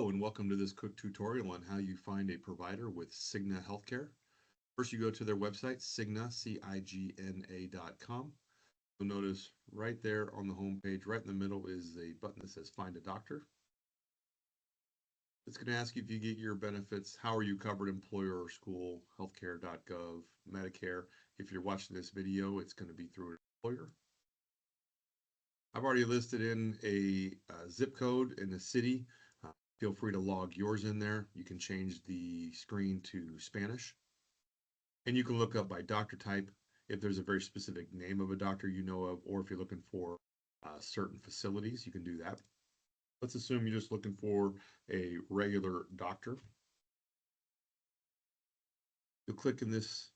Hello and welcome to this quick tutorial on how you find a provider with Cigna Healthcare. First, you go to their website, Cigna, Cigna.com. You'll notice right there on the home page, right in the middle, is a button that says Find a Doctor. It's going to ask you if you get your benefits, how are you covered, employer or school, healthcare.gov, Medicare. If you're watching this video, it's going to be through an employer. I've already listed in a zip code in the city. Feel free to log yours in there. You can change the screen to Spanish. And you can look up by doctor type if there's a very specific name of a doctor you know of, or if you're looking for certain facilities, you can do that. Let's assume you're just looking for a regular doctor. You'll click in this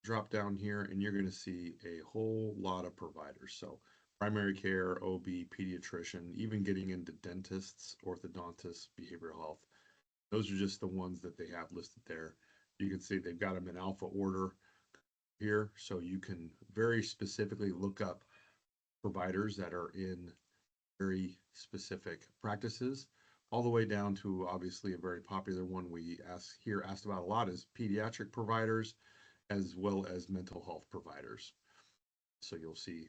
drop down here and you're going to see a whole lot of providers. So primary care, OB, pediatrician, even getting into dentists, orthodontists, behavioral health. Those are just the ones that they have listed there. You can see they've got them in alpha order here, so you can very specifically look up providers that are in very specific practices, all the way down to obviously a very popular one we asked about a lot is pediatric providers, as well as mental health providers. So you'll see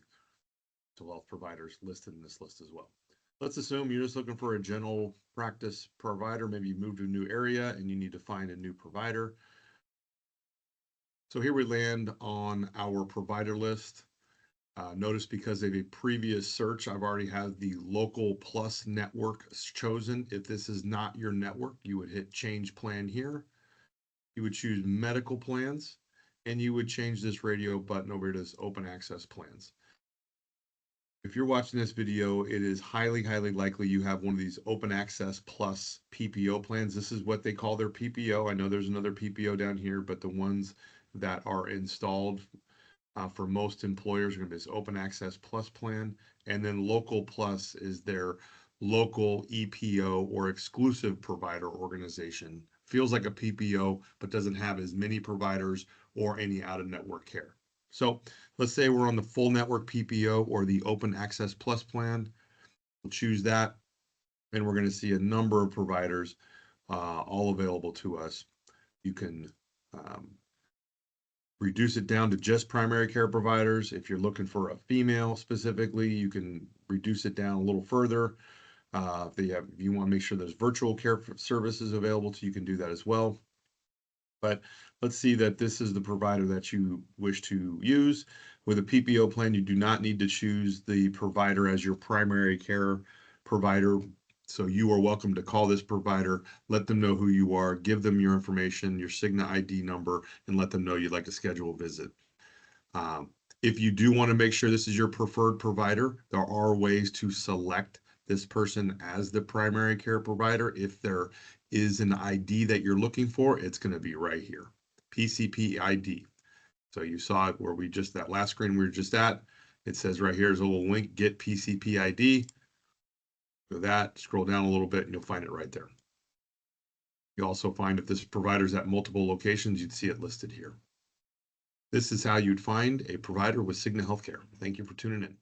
mental health providers listed in this list as well. Let's assume you're just looking for a general practice provider. Maybe you moved to a new area and you need to find a new provider. So here we land on our provider list. Notice because of a previous search, I've already had the local plus network chosen. If this is not your network, you would hit change plan here. You would choose medical plans and you would change this radio button over to this open access plans. If you're watching this video, it is highly likely you have one of these open access plus PPO plans. This is what they call their PPO. I know there's another PPO down here, but the ones that are installed for most employers are going to be this open access plus plan. And then local plus is their local EPO or exclusive provider organization. Feels like a PPO, but doesn't have as many providers or any out-of-network care. So let's say we're on the full network PPO or the open access plus plan. We'll choose that and we're going to see a number of providers all available to us. You can reduce it down to just primary care providers. If you're looking for a female specifically, you can reduce it down a little further. If you want to make sure there's virtual care services available to you, can do that as well. But let's see that this is the provider that you wish to use. With a PPO plan, you do not need to choose the provider as your primary care provider. So you are welcome to call this provider, let them know who you are, give them your information, your Cigna ID number, and let them know you'd like to schedule a visit. If you do want to make sure this is your preferred provider, there are ways to select this person as the primary care provider. If there is an ID that you're looking for, it's going to be right here, PCP ID. So you saw it where that last screen we were just at, it says right here is a little link, get PCP ID. Go that, scroll down a little bit and you'll find it right there. You also find if this provider's at multiple locations, you'd see it listed here. This is how you'd find a provider with Cigna Healthcare. Thank you for tuning in.